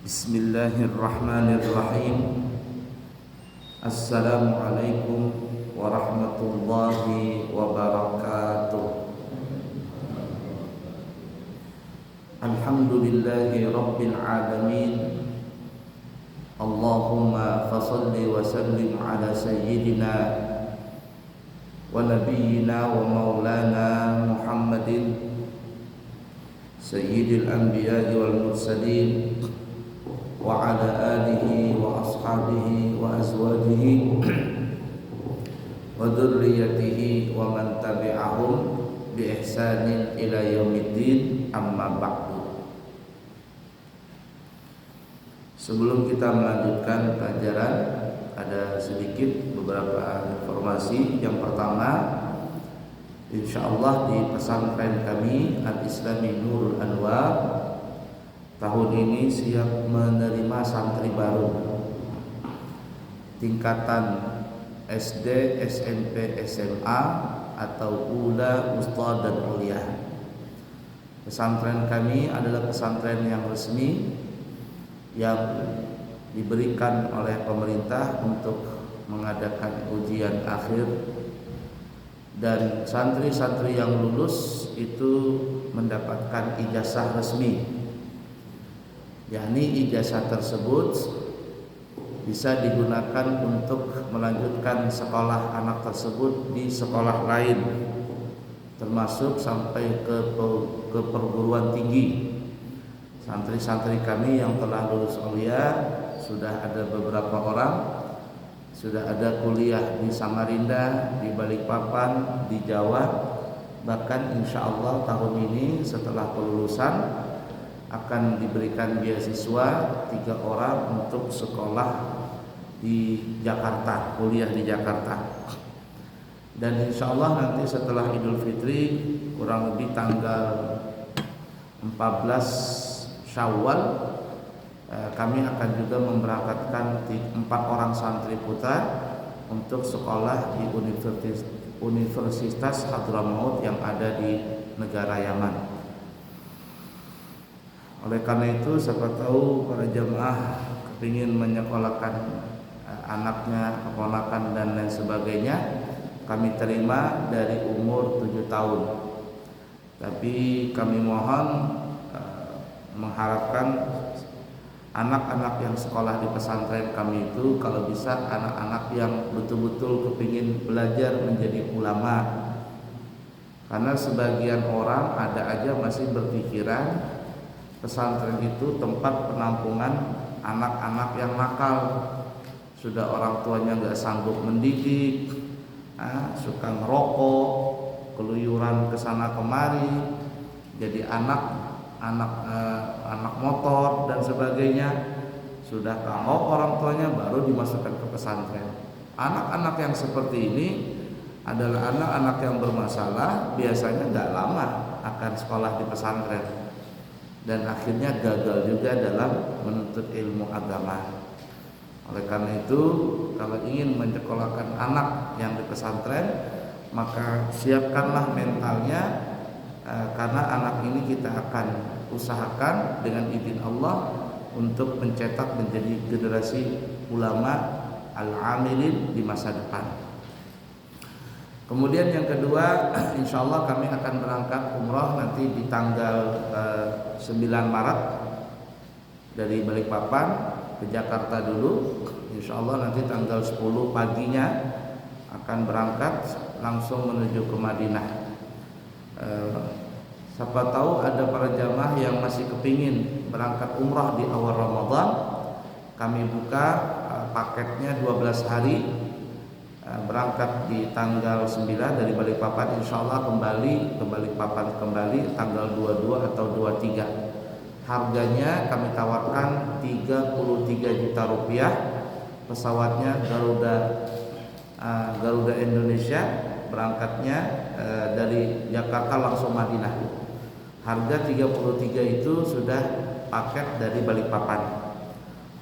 Bismillahirrahmanirrahim. Assalamualaikum warahmatullahi wabarakatuh. Alhamdulillahi rabbil alamin. Allahumma fasalli wa sallim ala sayyidina wa nabiyyina wa maulana Muhammadin sayyidil anbiya'i wal mursalin wa ala alihi wa ashabihi wa azwajihi wa dzurriyyatihi wa man tabi'ahum bi ihsanin ila yaumiddin, amma ba'du. Sebelum kita melanjutkan pelajaran, ada sedikit beberapa informasi. Yang pertama, insyaallah di pesantren kami Al-Islami Nurul Anwar tahun ini siap menerima santri baru tingkatan SD, SMP, SMA atau Ula, Wusta dan Ulia. Pesantren kami adalah pesantren yang resmi yang diberikan oleh pemerintah untuk mengadakan ujian akhir, dan santri-santri yang lulus itu mendapatkan ijazah resmi, yakni ijazah tersebut bisa digunakan untuk melanjutkan sekolah anak tersebut di sekolah lain, termasuk sampai ke perguruan tinggi. Santri-santri kami yang telah lulus kuliah sudah ada beberapa orang, sudah ada kuliah di Samarinda, di Balikpapan, di Jawa. Bahkan insya Allah tahun ini setelah kelulusan akan diberikan beasiswa 3 orang untuk sekolah di Jakarta, kuliah di Jakarta. Dan insya Allah nanti setelah Idul Fitri, kurang lebih tanggal 14 Syawal, kami akan juga memberangkatkan 4 orang santri putra untuk sekolah di Universitas Hadramaut yang ada di negara Yaman. Oleh karena itu, siapa tahu para jemaah kepingin menyekolahkan anaknya, keponakan dan lain sebagainya, kami terima dari umur 7 tahun. Tapi kami mohon mengharapkan anak-anak yang sekolah di pesantren kami itu kalau bisa anak-anak yang betul-betul kepingin belajar menjadi ulama. Karena sebagian orang ada aja masih berpikiran pesantren itu tempat penampungan anak-anak yang nakal. Sudah orang tuanya gak sanggup mendidik, suka ngerokok, keluyuran kesana kemari, jadi anak motor dan sebagainya. Sudah kapok orang tuanya baru dimasukkan ke pesantren. Anak-anak yang seperti ini adalah anak-anak yang bermasalah, biasanya gak lama akan sekolah di pesantren dan akhirnya gagal juga dalam menuntut ilmu agama. Oleh karena itu, kalau ingin menyekolahkan anak yang di pesantren, maka siapkanlah mentalnya, karena anak ini kita akan usahakan dengan izin Allah untuk mencetak menjadi generasi ulama al-amilin di masa depan. Kemudian yang kedua, insya Allah kami akan berangkat umrah nanti di tanggal 9 Maret dari Balikpapan ke Jakarta dulu. Insya Allah nanti tanggal 10 paginya akan berangkat langsung menuju ke Madinah. Siapa tahu ada para jamaah yang masih kepingin berangkat umrah di awal Ramadan. Kami buka paketnya 12 hari, berangkat di tanggal 9 dari Balikpapan, insya Allah kembali ke Balikpapan kembali tanggal 22 atau 23. Harganya kami tawarkan 33 juta rupiah. Pesawatnya Garuda Indonesia, berangkatnya dari Jakarta langsung Madinah. Harga 33 itu sudah paket dari Balikpapan.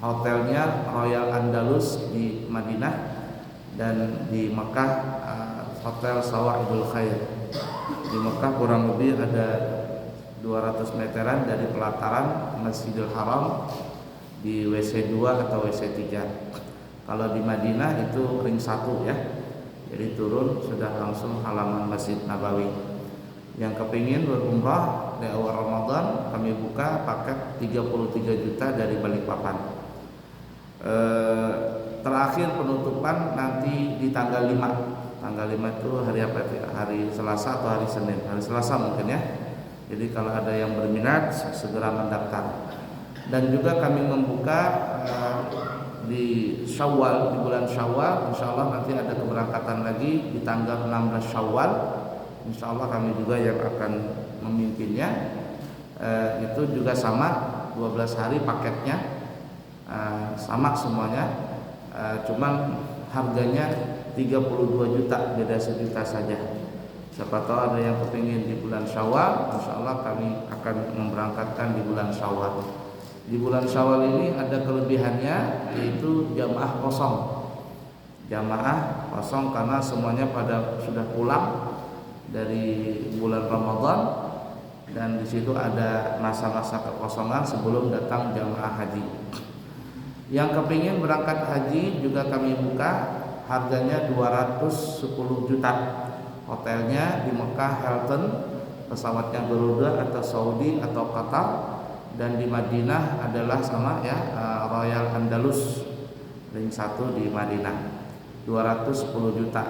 Hotelnya Royal Andalus di Madinah, dan di Mekah Hotel Sawahibul Khair. Di Mekah kurang lebih ada 200 meteran dari pelataran Masjidil Haram di WC 2 atau WC 3. Kalau di Madinah itu ring 1 ya. Jadi turun sudah langsung halaman Masjid Nabawi. Yang kepingin berumrah di awal Ramadan, kami buka paket 33 juta dari Balikpapan. Terakhir penutupan nanti di tanggal 5. Tanggal 5 itu hari apa itu? Hari Selasa atau hari Senin? Hari Selasa mungkin ya. Jadi kalau ada yang berminat segera mendaftar. Dan juga kami membuka di Syawal, di bulan Syawal, insya Allah nanti ada keberangkatan lagi di tanggal 16 Syawal. Insya Allah kami juga yang akan memimpinnya. Itu juga sama 12 hari paketnya, sama semuanya, cuman harganya 32 juta, beda sejuta saja. Siapa tahu ada yang kepingin di bulan Syawal, insya Allah kami akan memberangkatkan di bulan Syawal. Di bulan Syawal ini ada kelebihannya, yaitu jamaah kosong. Jamaah kosong karena semuanya pada sudah pulang dari bulan Ramadan, dan di situ ada masa-masa kekosongan sebelum datang jamaah haji. Yang kepingin berangkat haji juga kami buka, harganya 210 juta. Hotelnya di Mekah Hilton, pesawatnya Garuda atau Saudi atau Qatar, dan di Madinah adalah sama ya, Royal Andalus ring 1 di Madinah, 210 juta.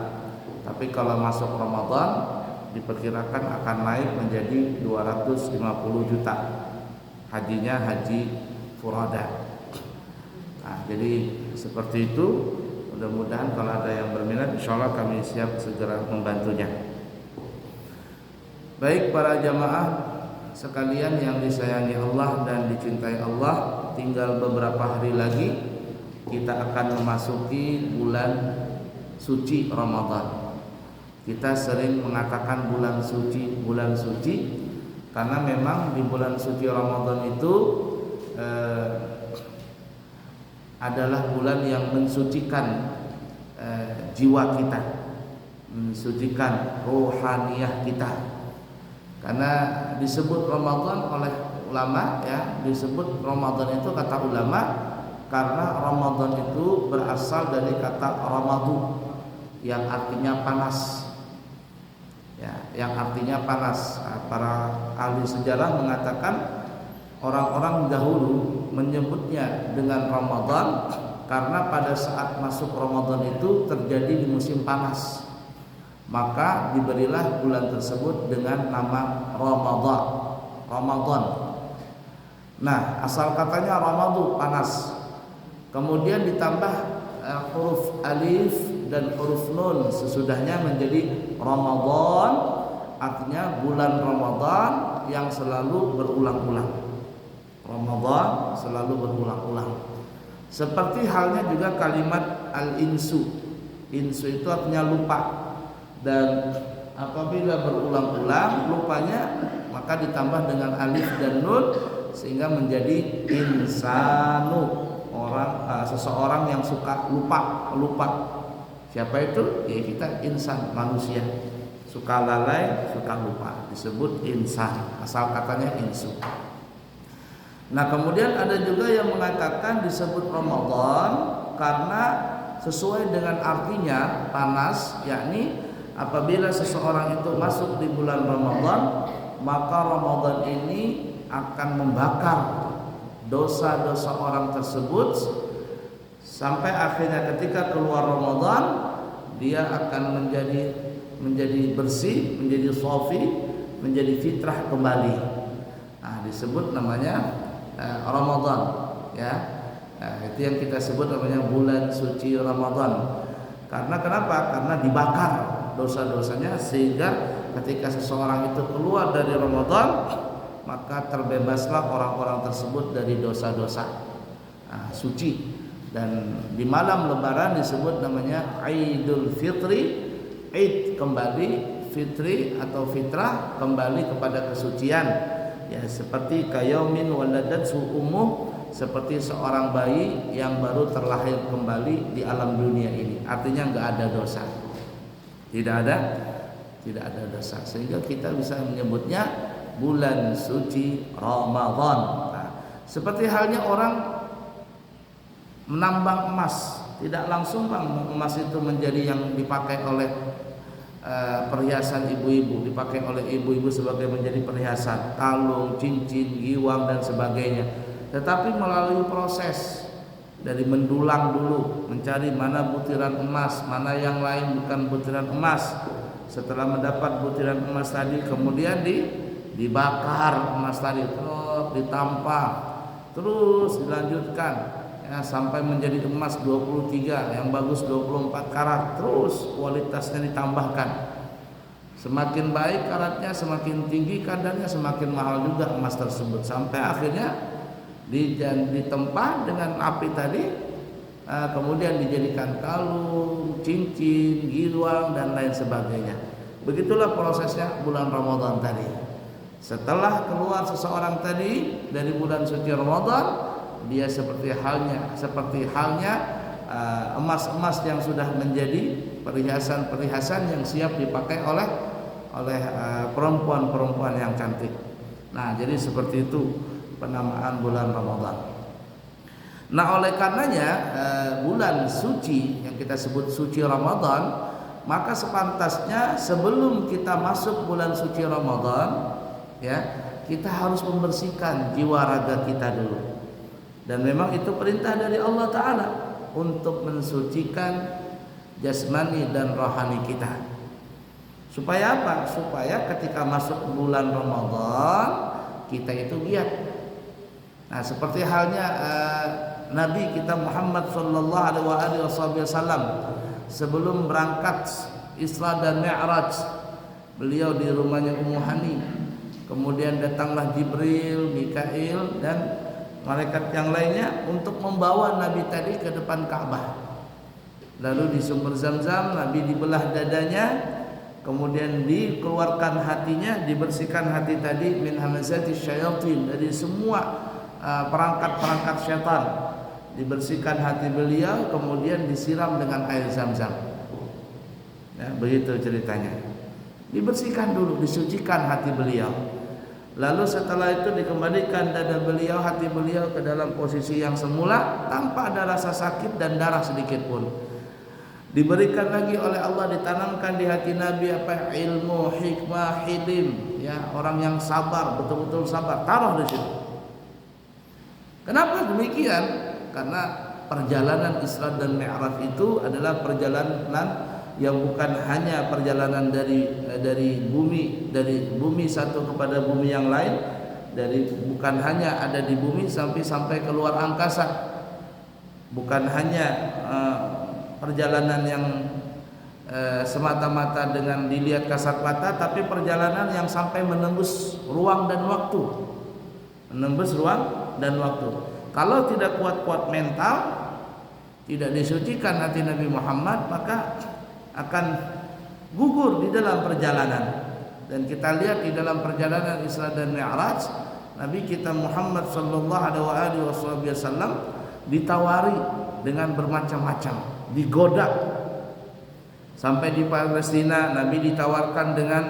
Tapi kalau masuk Ramadan diperkirakan akan naik menjadi 250 juta. Hajinya haji furada. Nah, jadi seperti itu. Mudah-mudahan kalau ada yang berminat, insya Allah kami siap segera membantunya. Baik para jamaah sekalian yang disayangi Allah dan dicintai Allah, tinggal beberapa hari lagi kita akan memasuki bulan suci Ramadan. Kita sering mengatakan bulan suci karena memang di bulan suci Ramadan itu adalah bulan yang mensucikan jiwa kita, mensucikan rohaniyah kita. Karena disebut Ramadan oleh ulama ya, disebut Ramadan itu kata ulama karena Ramadan itu berasal dari kata ramadu yang artinya panas. Ya, yang artinya panas. Para ahli sejarah mengatakan orang-orang dahulu menyebutnya dengan Ramadan karena pada saat masuk Ramadan itu terjadi di musim panas. Maka diberilah bulan tersebut dengan nama Ramadan. Nah, asal katanya Ramadu, panas. Kemudian ditambah huruf alif dan huruf nun sesudahnya menjadi Ramadan, artinya bulan Ramadan yang selalu berulang-ulang. Ramadan selalu berulang-ulang. Seperti halnya juga kalimat al-insu. Insu itu artinya lupa. Dan apabila berulang-ulang lupanya, maka ditambah dengan alif dan nun sehingga menjadi insanu, seseorang yang suka lupa. Siapa itu? Ya kita insan, manusia. Suka lalai, suka lupa, disebut insan. Asal katanya insu. Nah, kemudian ada juga yang mengatakan disebut Ramadan karena sesuai dengan artinya panas, yakni apabila seseorang itu masuk di bulan Ramadan, maka Ramadan ini akan membakar dosa-dosa orang tersebut sampai akhirnya ketika keluar Ramadan dia akan menjadi bersih, menjadi shafi, menjadi fitrah kembali. Nah, disebut namanya Ramadan ya. Itu yang kita sebut namanya bulan suci Ramadan. Karena kenapa? Karena dibakar dosa-dosanya sehingga ketika seseorang itu keluar dari Ramadan maka terbebaslah orang-orang tersebut dari dosa-dosa suci. Dan di malam lebaran disebut namanya Idul Fitri, Id kembali, fitri atau fitrah kembali kepada kesucian. Ya, seperti kayaumin waladatsu ummuh, seperti seorang bayi yang baru terlahir kembali di alam dunia ini. Artinya enggak ada dosa. Tidak ada dosa. Sehingga kita bisa menyebutnya bulan suci Ramadan. Nah, seperti halnya orang menambang emas. Tidak langsung Bang emas itu menjadi yang dipakai oleh perhiasan ibu-ibu, dipakai oleh ibu-ibu sebagai menjadi perhiasan, kalung, cincin, giwang dan sebagainya. Tetapi melalui proses dari mendulang dulu, mencari mana butiran emas, mana yang lain bukan butiran emas. Setelah mendapat butiran emas tadi, kemudian dibakar emas tadi, terus ditampah, terus dilanjutkan ya, sampai menjadi emas 23, yang bagus 24 karat, terus kualitasnya ditambahkan. Semakin baik karatnya, semakin tinggi kadarnya, semakin mahal juga emas tersebut, sampai akhirnya ditempa dengan api tadi, kemudian dijadikan kalung, cincin, giwang dan lain sebagainya. Begitulah prosesnya bulan Ramadan tadi. Setelah keluar seseorang tadi dari bulan suci Ramadan, dia seperti halnya emas-emas yang sudah menjadi perhiasan-perhiasan yang siap dipakai oleh perempuan-perempuan yang cantik. Nah, jadi seperti itu penamaan bulan Ramadan. Nah, oleh karenanya bulan suci yang kita sebut suci Ramadan, maka sepantasnya sebelum kita masuk bulan suci Ramadan, ya, kita harus membersihkan jiwa raga kita dulu. Dan memang itu perintah dari Allah Ta'ala untuk mensucikan jasmani dan rohani kita. Supaya apa? Supaya ketika masuk bulan Ramadan kita itu giat. Nah, seperti halnya Nabi kita Muhammad sallallahu alaihi wasallam sebelum berangkat Isra dan Mi'raj, beliau di rumahnya Ummu Hani. Kemudian datanglah Jibril, Mikail dan malaikat yang lainnya untuk membawa Nabi tadi ke depan Ka'bah. Lalu di sumber Zam-Zam Nabi dibelah dadanya, kemudian dikeluarkan hatinya, dibersihkan hati tadi min hamazati syayatin, dari semua perangkat-perangkat syaitan. Dibersihkan hati beliau, kemudian disiram dengan air Zam-Zam. Ya, begitu ceritanya. Dibersihkan dulu, disucikan hati beliau. Lalu setelah itu dikembalikan dada beliau, hati beliau ke dalam posisi yang semula tanpa ada rasa sakit dan darah sedikit pun. Diberikan lagi oleh Allah, ditanamkan di hati Nabi apa? Ilmu, hikmah, hilim, ya, orang yang sabar, betul-betul sabar, taruh di situ. Kenapa demikian? Karena perjalanan Isra dan Mi'raj itu adalah perjalanan yang bukan hanya perjalanan dari bumi satu kepada bumi yang lain, bukan hanya ada di bumi sampai keluar angkasa, bukan hanya perjalanan yang semata-mata dengan dilihat kasat mata, tapi perjalanan yang sampai menembus ruang dan waktu, Kalau tidak kuat-kuat mental, tidak disucikan hati Nabi Muhammad, maka akan gugur di dalam perjalanan. Dan kita lihat di dalam perjalanan Isra dan Mi'raj, Nabi kita Muhammad sallallahu alaihi wasallam ditawari dengan bermacam-macam, digoda. Sampai di Palestina Nabi ditawarkan dengan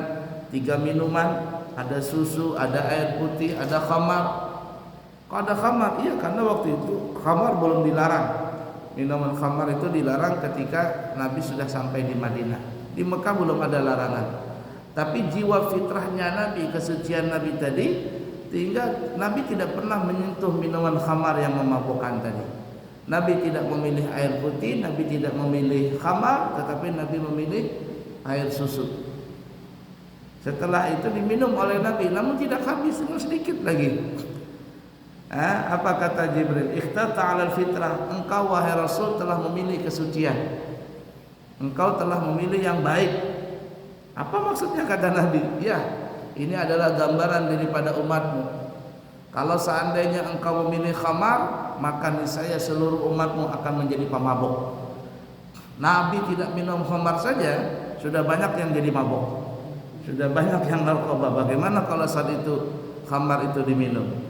3 minuman, ada susu, ada air putih, ada khamar. Kok ada khamar? Iya, karena waktu itu khamar belum dilarang. Minuman khamar itu dilarang ketika Nabi sudah sampai di Madinah. Di Mekah belum ada larangan. Tapi jiwa fitrahnya Nabi, kesucian Nabi tadi, sehingga Nabi tidak pernah menyentuh minuman khamar yang memabukkan tadi. Nabi tidak memilih air putih, Nabi tidak memilih khamar, tetapi Nabi memilih air susu. Setelah itu diminum oleh Nabi, namun tidak habis, cuma sedikit lagi. Apa kata Jibril? Ikhtarta 'alal fitrah, engkau wahai Rasul telah memilih kesucian. Engkau telah memilih yang baik. Apa maksudnya kata Nabi? Ya, ini adalah gambaran daripada umatmu. Kalau seandainya engkau memilih khamar, maka niscaya seluruh umatmu akan menjadi pemabuk. Nabi tidak minum khamar saja, sudah banyak yang jadi mabuk. Sudah banyak yang narkoba. Bagaimana kalau saat itu khamar itu diminum?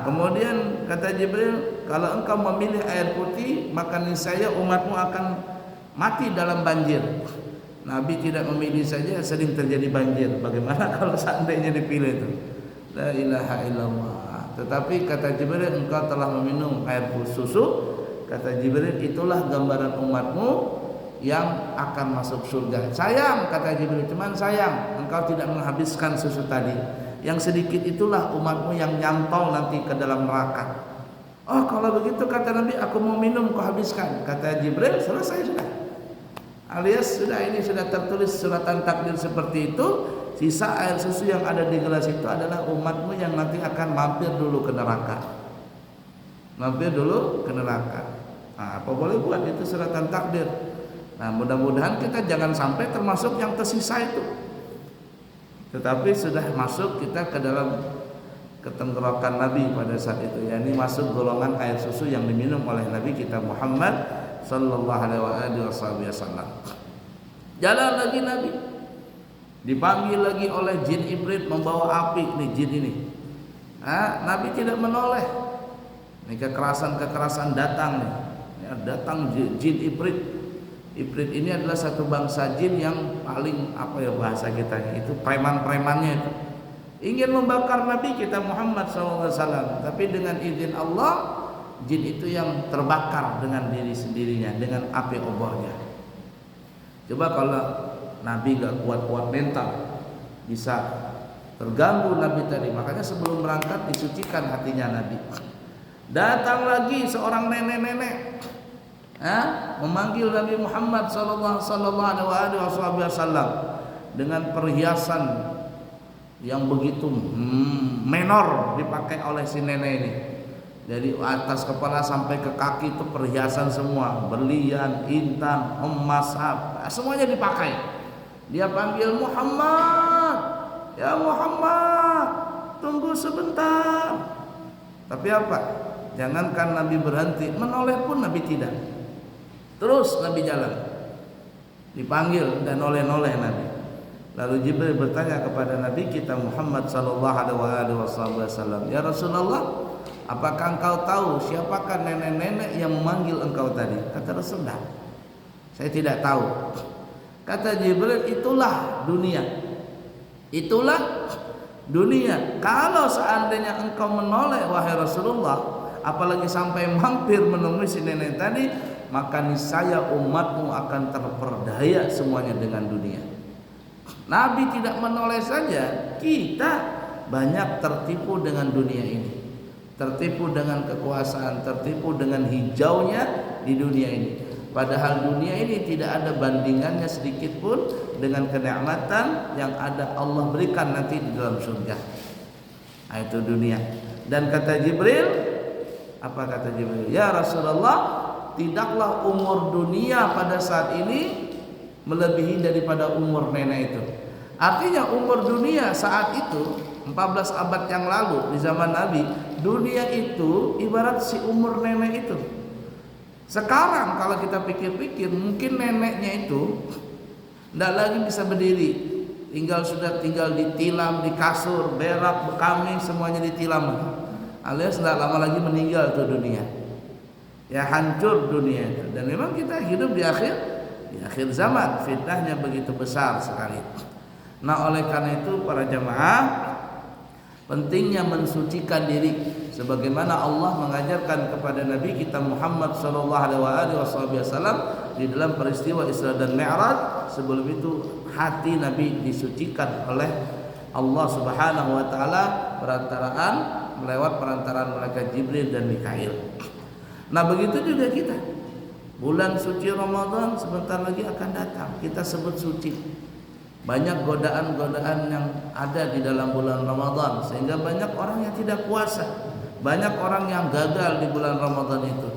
Kemudian kata Jibril, kalau engkau memilih air putih, maka niscaya umatmu akan mati dalam banjir. Nabi tidak memilih saja, sering terjadi banjir. Bagaimana kalau seandainya dipilih itu? La ilaha illallah. Tetapi kata Jibril, engkau telah meminum air susu, kata Jibril, itulah gambaran umatmu yang akan masuk surga. Sayang, kata Jibril, cuman sayang engkau tidak menghabiskan susu tadi. Yang sedikit itulah umatmu yang nyantol nanti ke dalam neraka. Oh, kalau begitu kata Nabi, aku mau minum, kau habiskan. Kata Jibril, selesai sudah. Alias sudah, ini sudah tertulis suratan takdir seperti itu. Sisa air susu yang ada di gelas itu adalah umatmu yang nanti akan mampir dulu ke neraka. Mampir dulu ke neraka. Nah, apa boleh buat, itu suratan takdir. Nah, mudah-mudahan kita jangan sampai termasuk yang tersisa itu. Tetapi sudah masuk kita ke dalam ketenggorokan Nabi pada saat itu, yakni masuk golongan air susu yang diminum oleh Nabi kita Muhammad sallallahu alaihi wasallam. Jalan lagi Nabi, dipanggil lagi oleh jin ibrit membawa api. Nih jin ini, Nabi tidak menoleh. Ini kekerasan datang nih. Datang jin ibrit. Ibrit ini adalah satu bangsa jin yang paling, apa ya bahasa kita, itu preman-premannya itu. Ingin membakar Nabi kita Muhammad SAW, tapi dengan izin Allah, jin itu yang terbakar dengan diri sendirinya, dengan api obornya. Coba kalau Nabi gak kuat-kuat mental, bisa terganggu Nabi tadi. Makanya sebelum berangkat disucikan hatinya Nabi. Datang lagi seorang nenek-nenek, memanggil Nabi Muhammad sallallahu alaihi wasallam dengan perhiasan yang begitu menor dipakai oleh si nenek ini. Dari atas kepala sampai ke kaki itu perhiasan semua, berlian, intan, emas, semuanya dipakai. Dia panggil Muhammad, ya Muhammad, tunggu sebentar. Tapi apa? Jangankan Nabi berhenti, menoleh pun Nabi tidak. Terus Nabi jalan, dipanggil dan noleh-noleh Nabi. Lalu Jibril bertanya kepada Nabi kita Muhammad sallallahu alaihi wasallam, ya Rasulullah, apakah engkau tahu siapakah nenek-nenek yang memanggil engkau tadi? Kata Rasulullah, saya tidak tahu. Kata Jibril, itulah dunia. Itulah dunia. Kalau seandainya engkau menoleh wahai Rasulullah, apalagi sampai mampir menemui si nenek tadi, maka niscaya umatmu akan terperdaya semuanya dengan dunia. Nabi tidak menoleh saja, kita banyak tertipu dengan dunia ini, tertipu dengan kekuasaan, tertipu dengan hijaunya di dunia ini. Padahal dunia ini tidak ada bandingannya sedikit pun dengan kenikmatan yang ada Allah berikan nanti di dalam surga. Nah, itu dunia. Dan kata Jibril, apa kata Jibril? Ya Rasulullah, tidaklah umur dunia pada saat ini melebihi daripada umur nenek itu. Artinya umur dunia saat itu 14 abad yang lalu di zaman Nabi, dunia itu ibarat si umur nenek itu. Sekarang kalau kita pikir-pikir, mungkin neneknya itu tidak lagi bisa berdiri, sudah tinggal ditilam di kasur, berak, bekami, semuanya ditilam. Alias tidak lama lagi meninggal tuh dunia. Ya hancur dunia itu. Dan memang kita hidup di akhir zaman, fitnahnya begitu besar sekali. Nah, oleh karena itu para jamaah, pentingnya mensucikan diri sebagaimana Allah mengajarkan kepada Nabi kita Muhammad sallallahu alaihi wasallam di dalam peristiwa Isra dan Mi'raj. Sebelum itu hati Nabi disucikan oleh Allah Subhanahu wa taala melewat perantaraan malaikat Jibril dan Mikail. Nah, begitu juga kita. Bulan suci Ramadan sebentar lagi akan datang. Kita sebut suci. Banyak godaan-godaan yang ada di dalam bulan Ramadan, sehingga banyak orang yang tidak puasa, banyak orang yang gagal di bulan Ramadan itu.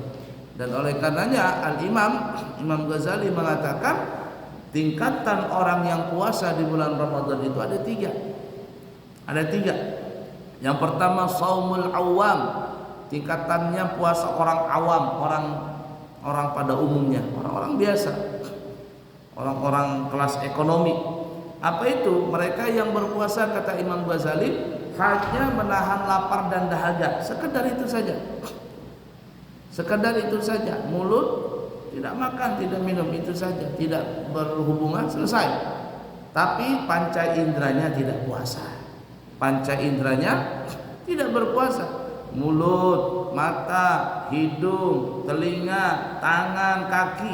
Dan oleh karenanya Imam Ghazali mengatakan tingkatan orang yang puasa di bulan Ramadan itu ada tiga. Yang pertama saumul awam, tingkatannya puasa orang awam, orang pada umumnya, orang-orang biasa, orang-orang kelas ekonomi. Apa itu? Mereka yang berpuasa, kata Imam Ghazali, hanya menahan lapar dan dahaga, sekedar itu saja. Mulut tidak makan, tidak minum, itu saja, tidak berhubungan, selesai. Tapi panca inderanya tidak puasa, panca inderanya tidak berpuasa. mulut, mata, hidung, telinga, tangan, kaki.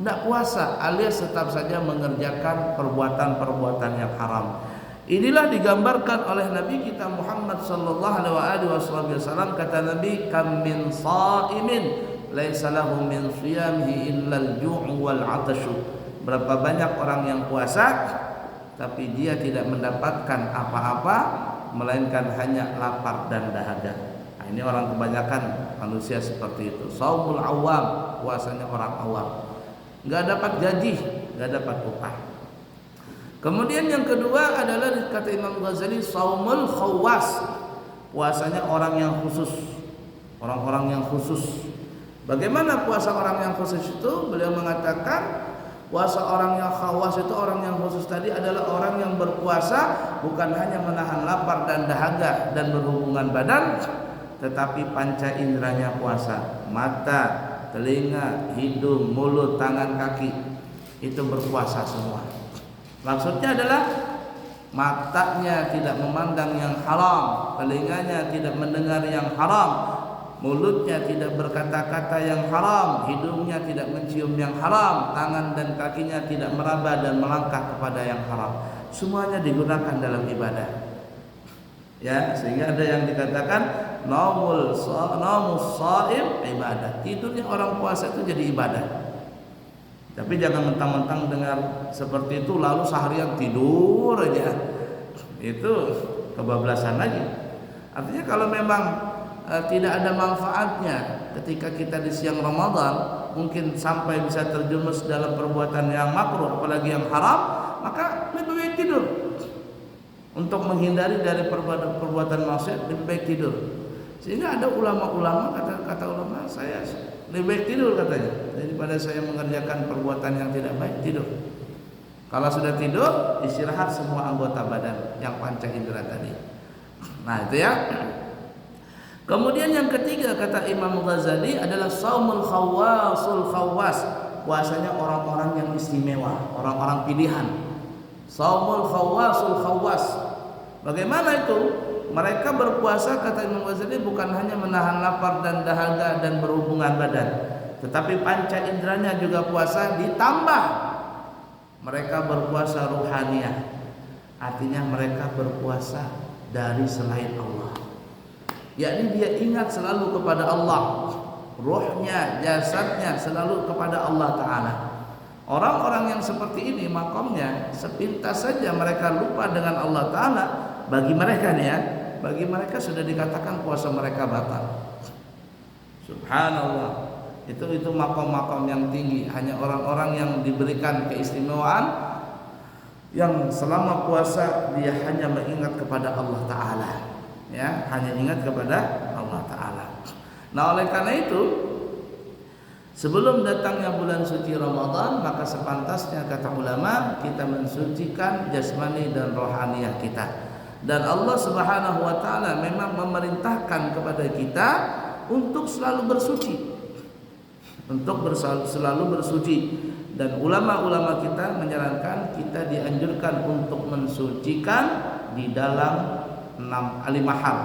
Tidak puasa alias tetap saja mengerjakan perbuatan-perbuatan yang haram. Inilah digambarkan oleh Nabi kita Muhammad sallallahu alaihi wasallam. Kata Nabi, kam min shaimin laisa lahu min shiyamihi illa al-ju' wal 'atashu. Berapa banyak orang yang puasa tapi dia tidak mendapatkan apa-apa melainkan hanya lapar dan dahaga. Nah, ini orang kebanyakan manusia seperti itu. Shaumul awam, puasanya orang awam. Enggak dapat gaji, enggak dapat upah. Kemudian yang kedua adalah kata Imam Ghazali shaumul khawas, puasanya orang yang khusus, orang-orang yang khusus. Bagaimana puasa orang yang khusus itu? Beliau mengatakan puasa orang yang khawas itu, orang yang khusus tadi adalah orang yang berpuasa bukan hanya menahan lapar dan dahaga dan berhubungan badan, tetapi panca inderanya puasa, mata, telinga, hidung, mulut, tangan, kaki itu berpuasa semua. Maksudnya adalah matanya tidak memandang yang haram, telinganya tidak mendengar yang haram, mulutnya tidak berkata-kata yang haram, hidungnya tidak mencium yang haram, tangan dan kakinya tidak meraba dan melangkah kepada yang haram. Semuanya digunakan dalam ibadah. Ya, sehingga ada yang dikatakan namus shaim ibadah. Tidurnya orang puasa itu jadi ibadah. Tapi jangan mentang-mentang dengar seperti itu lalu seharian tidur aja. Itu kebablasan lagi. Artinya kalau memang tidak ada manfaatnya ketika kita di siang Ramadan, mungkin sampai bisa terjerumus dalam perbuatan yang makruh apalagi yang haram, maka lebih baik tidur. Untuk menghindari dari perbuatan maksiat lebih baik tidur. Sehingga ada ulama-ulama kata ulama, saya lebih baik tidur katanya daripada saya mengerjakan perbuatan yang tidak baik. Tidur. Kalau sudah tidur, istirahat semua anggota badan yang panca indera tadi. Nah itu ya. Kemudian yang ketiga kata Imam Ghazali adalah shaumul khawasul khawas, puasanya orang-orang yang istimewa, orang-orang pilihan. Shaumul khawasul khawas. Bagaimana itu? Mereka berpuasa kata Imam Ghazali bukan hanya menahan lapar dan dahaga dan berhubungan badan, tetapi panca inderanya juga puasa, ditambah mereka berpuasa ruhaniyah. Artinya mereka berpuasa dari selain Allah. Yakni dia ingat selalu kepada Allah, ruhnya, jasadnya selalu kepada Allah Ta'ala. Orang-orang yang seperti ini makamnya sepintas saja mereka lupa dengan Allah Ta'ala, bagi mereka nih ya, bagi mereka sudah dikatakan puasa mereka batal. Subhanallah. Itu makom-makom yang tinggi, hanya orang-orang yang diberikan keistimewaan yang selama puasa dia hanya mengingat kepada Allah Ta'ala, ya, hanya ingat kepada Allah Ta'ala. Nah oleh karena itu, sebelum datangnya bulan suci Ramadan, maka sepantasnya kata ulama kita mensucikan jasmani dan rohaniah kita. Dan Allah Subhanahu wa taala memang memerintahkan kepada kita untuk selalu bersuci. Untuk selalu bersuci. Dan ulama-ulama kita menyarankan kita dianjurkan untuk mensucikan di dalam 5 hal.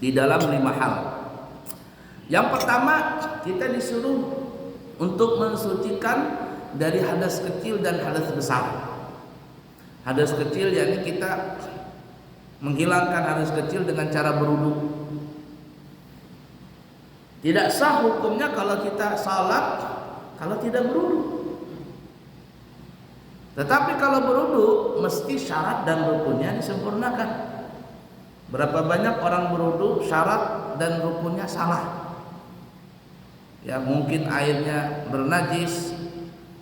Di dalam 5 hal. Yang pertama, kita disuruh untuk mensucikan dari hadas kecil dan hadas besar. Hadas kecil yakni kita menghilangkan hadas kecil dengan cara berwudu. Tidak sah hukumnya kalau kita salat kalau tidak berwudu. Tetapi kalau berwudu mesti syarat dan rukunnya disempurnakan. Berapa banyak orang berwudu syarat dan rukunnya salah. Ya mungkin airnya bernajis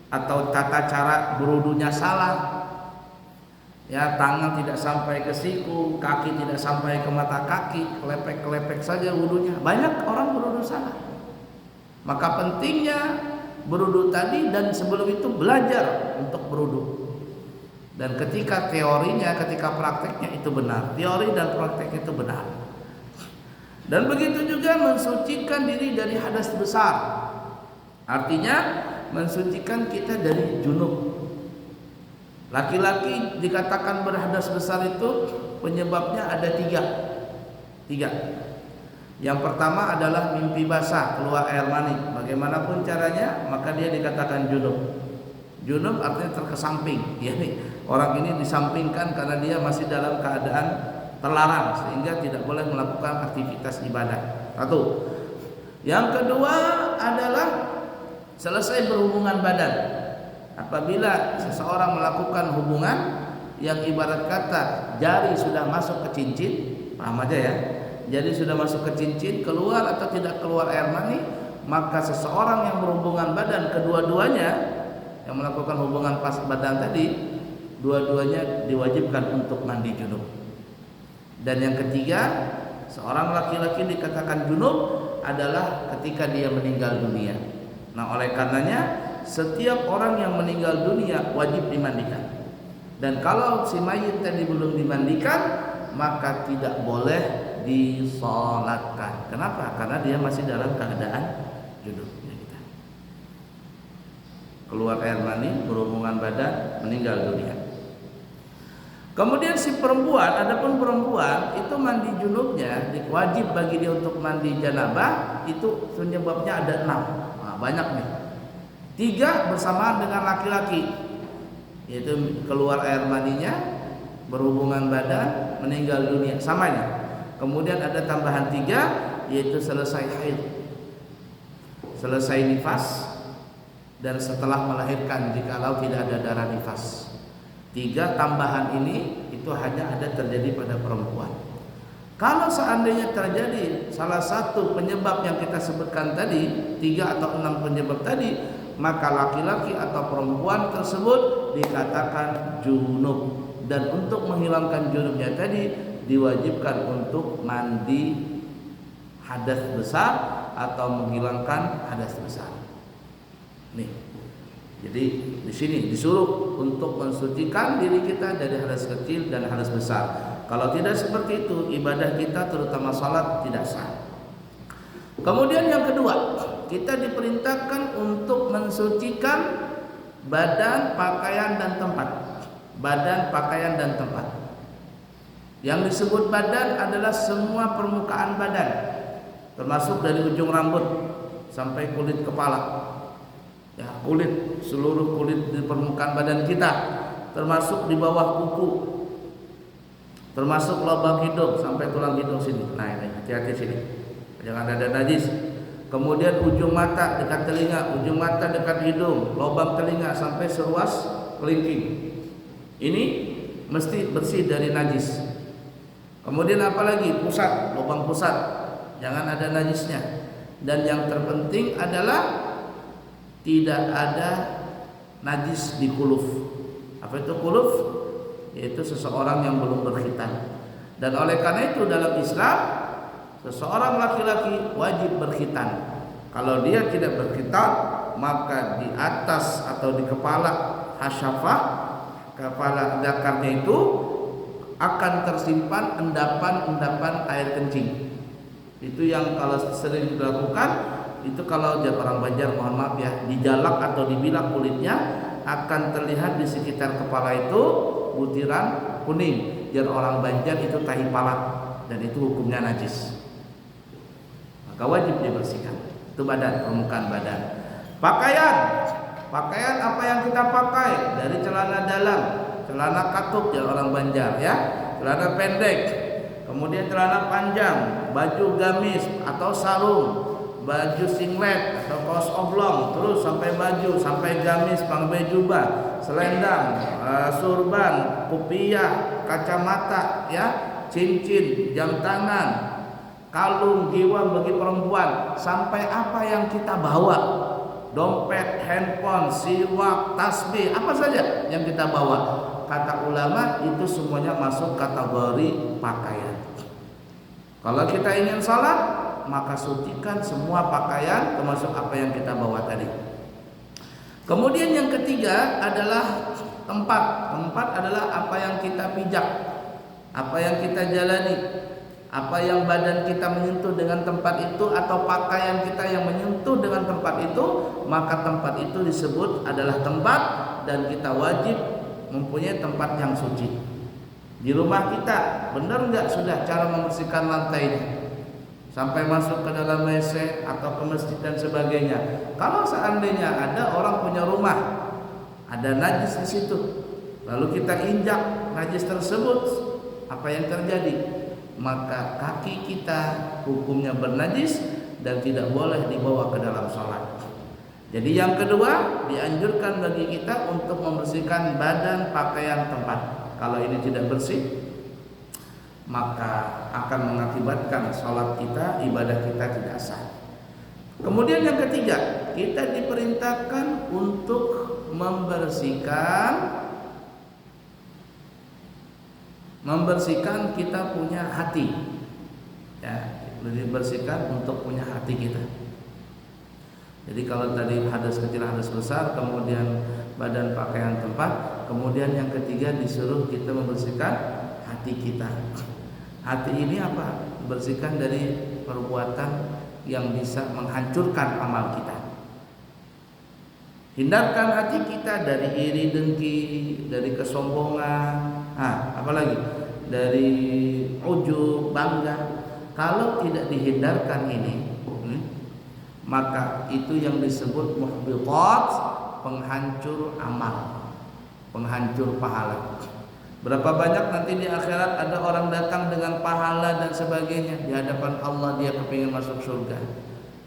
atau tata cara berwudunya salah. Ya tangan tidak sampai ke siku, kaki tidak sampai ke mata kaki, kelepek-kelepek saja wudunya. Banyak orang berwudu salah. Maka pentingnya berwudu tadi dan sebelum itu belajar untuk berwudu. Dan ketika teorinya, ketika prakteknya itu benar. Teori dan praktek itu benar. Dan begitu juga mensucikan diri dari hadas besar. Artinya mensucikan kita dari junub. Laki-laki dikatakan berhadas besar itu penyebabnya ada tiga. Yang pertama adalah mimpi basah, keluar air mani. Bagaimanapun caranya, maka dia dikatakan junub. Junub artinya terkesamping. Yani orang ini disampingkan karena dia masih dalam keadaan terlarang, sehingga tidak boleh melakukan aktivitas ibadah. Satu. Yang kedua adalah selesai berhubungan badan. Apabila seseorang melakukan hubungan yang ibarat kata jari sudah masuk ke cincin, paham aja ya. Jadi sudah masuk ke cincin, keluar atau tidak keluar air mani, maka seseorang yang berhubungan badan kedua-duanya, yang melakukan hubungan pas badan tadi, dua-duanya diwajibkan untuk mandi junub. Dan yang ketiga, seorang laki-laki dikatakan junub adalah ketika dia meninggal dunia. Nah, oleh karenanya setiap orang yang meninggal dunia wajib dimandikan. Dan kalau si mayit tadi belum dimandikan, maka tidak boleh disolatkan. Kenapa? Karena dia masih dalam keadaan junub. Keluar air mani, berhubungan badan, meninggal dunia. Kemudian si perempuan, adapun perempuan itu mandi junubnya wajib bagi dia untuk mandi janabah, itu penyebabnya ada 6. Nah, banyak nih. 3 bersamaan dengan laki-laki, yaitu keluar air maninya, berhubungan badan, meninggal dunia, samanya. Kemudian ada tambahan 3, yaitu selesai haid, selesai nifas, dan setelah melahirkan jikalau tidak ada darah nifas. 3 tambahan ini itu hanya ada terjadi pada perempuan. Kalau seandainya terjadi salah satu penyebab yang kita sebutkan tadi, 3 atau 6 penyebab tadi, maka laki-laki atau perempuan tersebut dikatakan junub. Dan untuk menghilangkan junubnya tadi diwajibkan untuk mandi hadas besar atau menghilangkan hadas besar. Nih, jadi di sini disuruh untuk mensucikan diri kita dari hadas kecil dan hadas besar. Kalau tidak seperti itu, ibadah kita terutama salat tidak sah. Kemudian yang kedua, kita diperintahkan untuk mensucikan badan, pakaian dan tempat. Badan, pakaian dan tempat. Yang disebut badan adalah semua permukaan badan, termasuk dari ujung rambut sampai kulit kepala. Ya, kulit, seluruh kulit di permukaan badan kita, termasuk di bawah kuku, termasuk lubang hidung sampai tulang hidung sini. Nah, ini hati-hati sini, jangan ada najis. Kemudian ujung mata dekat telinga, ujung mata dekat hidung, lubang telinga sampai seruas kelingking. Ini mesti bersih dari najis. Kemudian apalagi pusat, lubang pusat, jangan ada najisnya. Dan yang terpenting adalah tidak ada najis di kuluf. Apa itu kuluf? Yaitu seseorang yang belum berkhitan. Dan oleh karena itu dalam Islam, seseorang laki-laki wajib berkhitan. Kalau dia tidak berkhitan, maka di atas atau di kepala hasyafah, kepala zakarnya itu akan tersimpan endapan-endapan air kencing. Itu yang kalau sering dilakukan, itu kalau orang Banjar, mohon maaf ya, dijalak atau dibilak kulitnya akan terlihat di sekitar kepala itu butiran kuning. Biar orang Banjar itu tahi palat, dan itu hukumnya najis. Maka wajib dibersihkan. Itu badan, permukaan badan. Pakaian apa yang kita pakai? Dari celana dalam, celana katut ya orang Banjar ya, celana pendek, kemudian celana panjang, baju gamis atau sarung, baju singlet atau kaos oblong, terus sampai baju, sampai gamis, sampai jubah, selendang, surban, kopiah, kacamata, ya, cincin, jam tangan, kalung, giwang bagi perempuan, sampai apa yang kita bawa, dompet, handphone, siwak, tasbih, apa saja yang kita bawa. Kata ulama itu semuanya masuk kategori pakaian. Kalau kita ingin salat, maka sucikan semua pakaian termasuk apa yang kita bawa tadi. Kemudian yang ketiga adalah tempat. Tempat adalah apa yang kita pijak, apa yang kita jalani, Apa yang badan kita menyentuh dengan tempat itu atau pakaian kita yang menyentuh dengan tempat itu, maka tempat itu disebut adalah tempat dan kita wajib mempunyai tempat yang suci. Di rumah kita benar nggak sudah cara membersihkan lantainya sampai masuk ke dalam WC atau ke masjid dan sebagainya. Kalau seandainya ada orang punya rumah ada najis di situ, lalu kita injak najis tersebut, apa yang terjadi? Maka kaki kita hukumnya bernajis dan tidak boleh dibawa ke dalam sholat. Jadi yang kedua, dianjurkan bagi kita untuk membersihkan badan, pakaian, tempat. Kalau ini tidak bersih, maka akan mengakibatkan sholat kita, ibadah kita tidak sah. Kemudian yang ketiga, kita diperintahkan untuk membersihkan kita punya hati, ya, dibersihkan untuk punya hati kita. Jadi kalau tadi hadas kecil, hadas besar, kemudian badan, pakaian, tempat, kemudian yang ketiga disuruh kita membersihkan hati kita. Hati ini apa? Bersihkan dari perbuatan yang bisa menghancurkan amal kita. Hindarkan hati kita dari iri dengki, dari kesombongan, apalagi dari ujub, bangga. Kalau tidak dihindarkan ini, maka itu yang disebut muhbitat, penghancur amal, penghancur pahala. Berapa banyak nanti di akhirat ada orang datang dengan pahala dan sebagainya, di hadapan Allah dia kepingin masuk surga,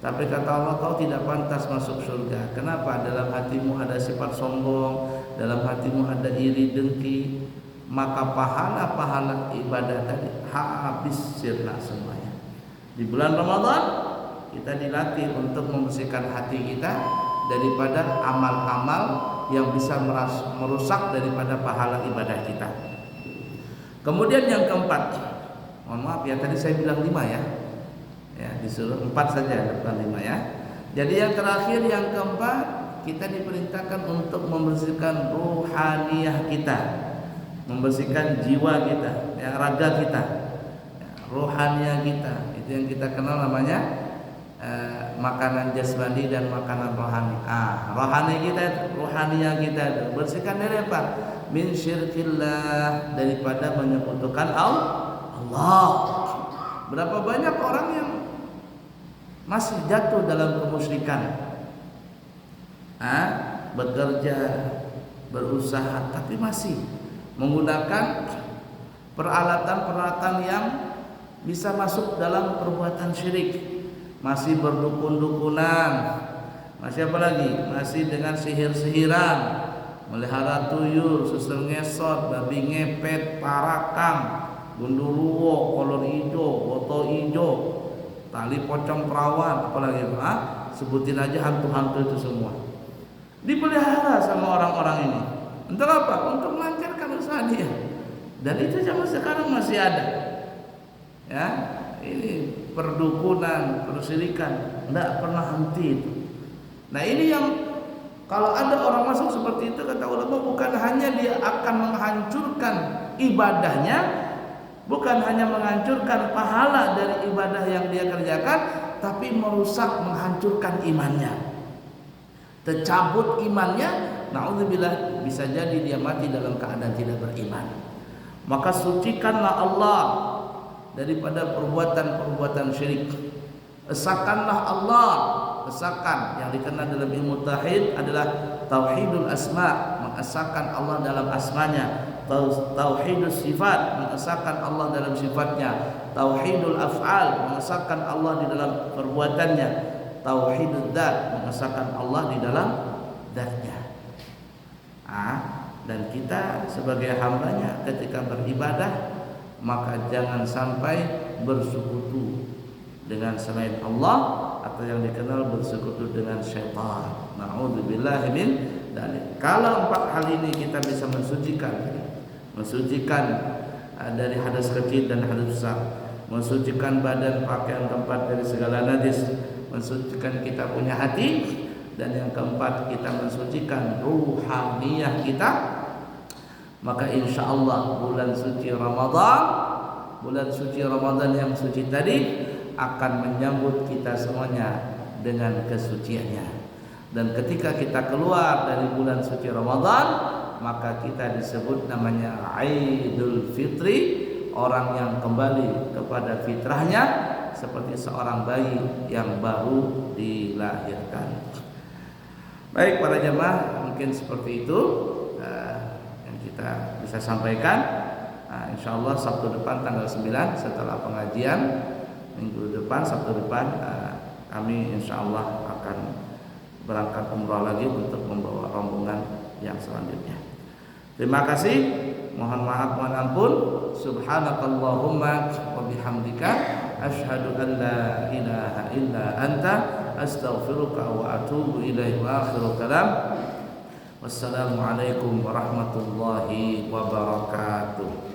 tapi kata Allah, kau tidak pantas masuk surga. Kenapa? Dalam hatimu ada sifat sombong, dalam hatimu ada iri dengki, maka pahala-pahala ibadah tadi habis sirna semuanya. Di bulan Ramadan kita dilatih untuk membersihkan hati kita daripada amal-amal yang bisa merusak daripada pahala ibadah kita. Kemudian yang keempat, mohon maaf ya, tadi saya bilang 5 ya, disuruh 4 saja, bukan 5 ya. Jadi yang terakhir, yang keempat, kita diperintahkan untuk membersihkan ruhaniyah kita, membersihkan jiwa kita, ya, raga kita, ya, ruhaniyah kita. Itu yang kita kenal namanya makanan jasmani dan makanan rohani. Rohani kita, ruhaniyah kita, bersihkan dari apa? Min syirkillah, daripada menyekutukan Allah. Berapa banyak orang yang masih jatuh dalam kemusyrikan, bekerja, berusaha, tapi masih menggunakan peralatan-peralatan yang bisa masuk dalam perbuatan syirik, masih berdukun-dukunan, masih apa lagi? Masih dengan sihir-sihiran, melihara tuyul, suster ngesot, babi ngepet, parakang, gundurwo, kolor ijo, boto ijo, tali pocong perawan, apalagi sebutin aja hantu-hantu itu semua dipelihara sama orang-orang ini. Untuk apa? Untuk melancarkan usaha dia. Dan itu zaman sekarang masih ada. Ya, ini perdukunan, persyirikan, tidak pernah henti itu. Nah ini yang kalau ada orang masuk seperti itu, kata ulama, bukan hanya dia akan menghancurkan ibadahnya, bukan hanya menghancurkan pahala dari ibadah yang dia kerjakan, tapi merusak, menghancurkan imannya. Tercabut imannya, naudzubillah, bisa jadi dia mati dalam keadaan tidak beriman. Maka sucikanlah Allah daripada perbuatan-perbuatan syirik. Esakanlah Allah. Esakan yang dikenal dalam ilmu tauhid adalah tauhidul asma, mengesahkan Allah dalam asmanya. Tauhidul sifat, mengesahkan Allah dalam sifatnya. Tauhidul af'al, mengesahkan Allah di dalam perbuatannya. Tauhidul dzat, mengesahkan Allah di dalam dzatnya. Dan kita sebagai hambanya ketika beribadah, maka jangan sampai bersekutu dengan selain Allah, atau yang dikenal bersekutu dengan syaitan. Na'udzubillahi min dzalik. Kalau 4 hal ini kita bisa mensucikan dari hadas kecil dan hadas besar, mensucikan badan, pakaian, tempat dari segala najis, mensucikan kita punya hati, dan yang keempat kita mensucikan ruhaniyah kita, maka insya Allah bulan suci Ramadan bulan suci Ramadan yang suci tadi akan menyambut kita semuanya dengan kesuciannya. Dan ketika kita keluar dari bulan suci Ramadan, maka kita disebut namanya Idul Fitri, orang yang kembali kepada fitrahnya seperti seorang bayi yang baru dilahirkan. Baik para jemaah, mungkin seperti itu yang kita bisa sampaikan. Insyaallah Sabtu depan tanggal 9 setelah pengajian, minggu depan Sabtu depan kami insyaallah akan berangkat umrah lagi untuk membawa rombongan yang selanjutnya. Terima kasih, mohon maaf, mohon ampun. Subhanakallahumma wa bihamdika asyhadu an la ilaha illa anta astaghfiruka wa atubu ilaik. Wa akhiru kalam, wassalamualaikum warahmatullahi wabarakatuh.